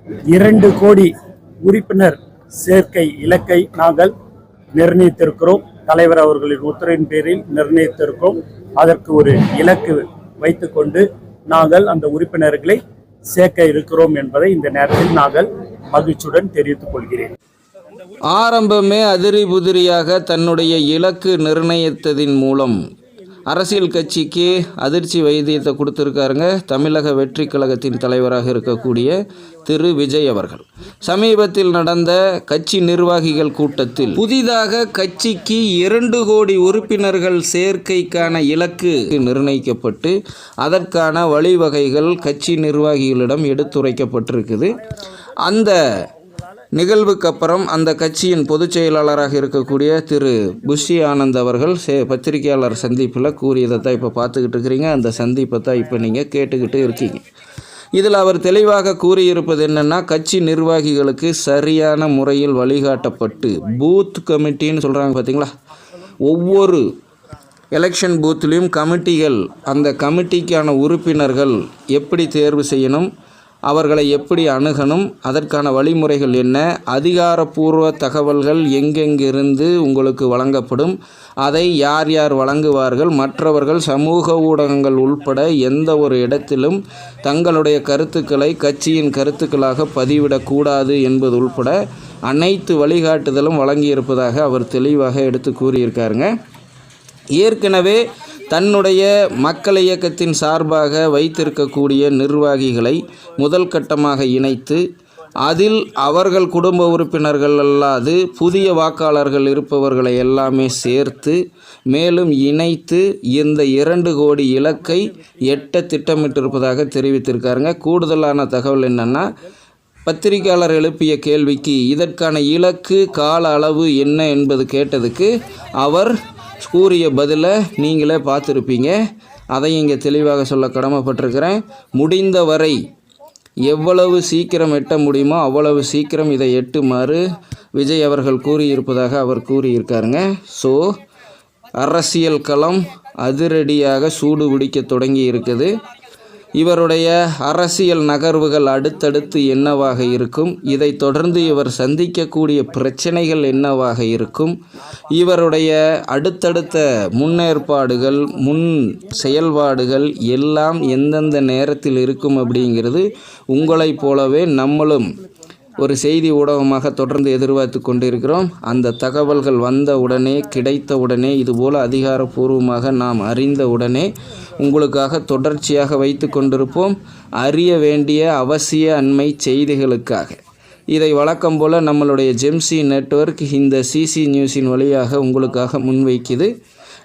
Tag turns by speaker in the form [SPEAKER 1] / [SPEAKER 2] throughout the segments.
[SPEAKER 1] 2 கோடி உறுப்பினர் சேர்க்கை இலக்கை நாங்கள் நிர்ணயித்திருக்கிறோம். தலைவர் அவர்களின் உத்தரவின் பேரில் நிர்ணயித்திருக்கிறோம். அதற்கு ஒரு இலக்கு வைத்துக்கொண்டு நாங்கள் அந்த உறுப்பினர்களை சேர்க்க இருக்கிறோம் என்பதை இந்த நேரத்தில் நாங்கள் மகிழ்ச்சியுடன் தெரிவித்துக் கொள்கிறேன்.
[SPEAKER 2] ஆரம்பமே அதிரி புதிரியாக தன்னுடைய இலக்கு நிர்ணயித்ததின் மூலம் அரசியல் கட்சிக்கு அதிர்ச்சி வைத்தியத்தை கொடுத்துருக்காருங்க தமிழக வெற்றி கழகத்தின் தலைவராக இருக்கக்கூடிய திரு விஜய் அவர்கள். சமீபத்தில் நடந்த கட்சி நிர்வாகிகள் கூட்டத்தில் புதிதாக கட்சிக்கு 2 கோடி உறுப்பினர்கள் சேர்க்கைக்கான இலக்கு நிர்ணயிக்கப்பட்டு அதற்கான வழிவகைகள் கட்சி நிர்வாகிகளிடம் எடுத்துரைக்கப்பட்டிருக்குது. அந்த நிகழ்வுக்கு அப்புறம் அந்த கட்சியின் பொதுச் செயலாளராக இருக்கக்கூடிய திரு புஷி ஆனந்த் அவர்கள் பத்திரிகையாளர் சந்திப்பில் கூறியதை தான் இப்போ பார்த்துக்கிட்டு இருக்கிறீங்க. அந்த சந்திப்பை தான் இப்போ நீங்கள் கேட்டுக்கிட்டு இருக்கீங்க. இதில் அவர் தெளிவாக கூறியிருப்பது என்னென்னா, கட்சி நிர்வாகிகளுக்கு சரியான முறையில் வழிகாட்டப்பட்டு பூத் கமிட்டின்னு சொல்கிறாங்க பார்த்தீங்களா, ஒவ்வொரு எலெக்ஷன் பூத்துலேயும் கமிட்டிகள், அந்த கமிட்டிக்கான உறுப்பினர்கள் எப்படி தேர்வு செய்யணும், அவர்களை எப்படி அணுகணும், அதற்கான வழிமுறைகள் என்ன, அதிகாரப்பூர்வ தகவல்கள் எங்கெங்கிருந்து உங்களுக்கு வழங்கப்படும், அதை யார் யார் வழங்குவார்கள், மற்றவர்கள் சமூக ஊடகங்கள் உள்பட எந்த ஒரு இடத்திலும் தங்களுடைய கருத்துக்களை கட்சியின் கருத்துக்களாக பதிவிடக்கூடாது என்பது உள்பட அனைத்து வழிகாட்டுதலும் வழங்கியிருப்பதாக அவர் தெளிவாக எடுத்து கூறியிருக்காருங்க. ஏற்கனவே தன்னுடைய மக்கள் இயக்கத்தின் சார்பாக வைத்திருக்கக்கூடிய நிர்வாகிகளை முதல் கட்டமாக இணைத்து அதில் அவர்கள் குடும்ப உறுப்பினர்கள் அல்லாது புதிய வாக்காளர்கள் இருப்பவர்களை எல்லாமே சேர்த்து மேலும் இணைத்து இந்த 2 கோடி இலக்கை எட்ட திட்டமிட்டிருப்பதாக தெரிவித்திருக்காருங்க. கூடுதலான தகவல் என்னென்னா, பத்திரிகையாளர் எழுப்பிய கேள்விக்கு இதற்கான இலக்கு கால அளவு என்ன என்பது கேட்டதுக்கு அவர் கூறிய பதிலை நீங்களே பார்த்துருப்பீங்க. அதையும் இங்கே தெளிவாக சொல்ல கடமைப்பட்டிருக்கிறேன். முடிந்தவரை எவ்வளவு சீக்கிரம் எட்ட முடியுமோ அவ்வளவு சீக்கிரம் இதை எட்டுமாறு விஜய் அவர்கள் கூறியிருப்பதாக அவர் கூறியிருக்காருங்க. ஸோ அரசியல் களம் அதிரடியாக சூடு பிடிக்க தொடங்கி இருக்குது. இவருடைய அரசியல் நகர்வுகள் அடுத்தடுத்து என்னவாக இருக்கும், இதை தொடர்ந்து இவர் சந்திக்கக்கூடிய பிரச்சனைகள் என்னவாக இருக்கும், இவருடைய அடுத்தடுத்த முன்னேற்பாடுகள் முன் செயல்பாடுகள் எல்லாம் எந்தெந்த நேரத்தில் இருக்கும் அப்படிங்கிறது உங்களைப் போலவே நம்மளும் ஒரு செய்தி ஊடகமாக தொடர்ந்து எதிர்பார்த்து கொண்டிருக்கிறோம். அந்த தகவல்கள் வந்த உடனே, கிடைத்த உடனே, இதுபோல் அதிகாரப்பூர்வமாக நாம் அறிந்த உடனே உங்களுக்காக தொடர்ச்சியாக வைத்து கொண்டிருப்போம். அறிய வேண்டிய அவசிய அண்மை செய்திகளுக்காக இதை வழக்கம் போல் நம்மளுடைய ஜெம்சி நெட்வொர்க் இந்த சிசி நியூஸின் வழியாக உங்களுக்காக முன்வைக்குது.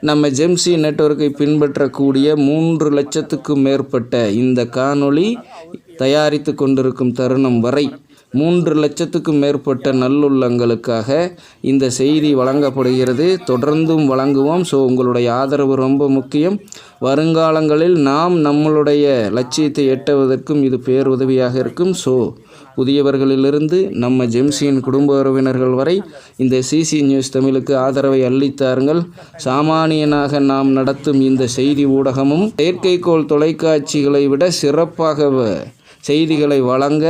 [SPEAKER 2] நம்ம ஜெம்சி நெட்வொர்க்கை பின்பற்றக்கூடிய 3 லட்சத்துக்கும் மேற்பட்ட இந்த காணொளி தயாரித்து கொண்டிருக்கும் தருணம் வரை 3 லட்சத்துக்கும் மேற்பட்ட நல்லுள்ளங்களுக்காக இந்த செய்தி வழங்கப்படுகிறது. தொடர்ந்தும் வழங்குவோம். ஸோ உங்களுடைய ஆதரவு ரொம்ப முக்கியம். வருங்காலங்களில் நாம் நம்மளுடைய லட்சியத்தை எட்டுவதற்கும் இது பேருதவியாக இருக்கும். ஸோ புதியவர்களிலிருந்து நம்ம ஜெம்சியின் குடும்ப உறவினர்கள் வரை இந்த சிசி நியூஸ் தமிழுக்கு ஆதரவை அளித்தார்கள். சாமானியனாக நாம் நடத்தும் இந்த செய்தி ஊடகமும் செயற்கைக்கோள் தொலைக்காட்சிகளை விட சிறப்பாக செய்திகளை வழங்க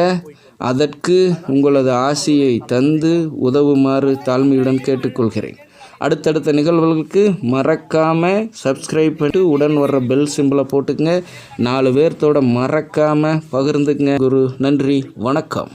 [SPEAKER 2] அதற்கு உங்களது ஆசையை தந்து உதவுமாறு தாழ்மையுடன் கேட்டுக்கொள்கிறேன். அடுத்தடுத்த நிகழ்வுகளுக்கு மறக்காமல் சப்ஸ்கிரைப் பண்ணிட்டு உடன் வர்ற பெல் சிம்பிளை போட்டுக்கங்க. 4 பேர்த்தோட மறக்காமல் பகிர்ந்துக்குங்க. குரு நன்றி, வணக்கம்.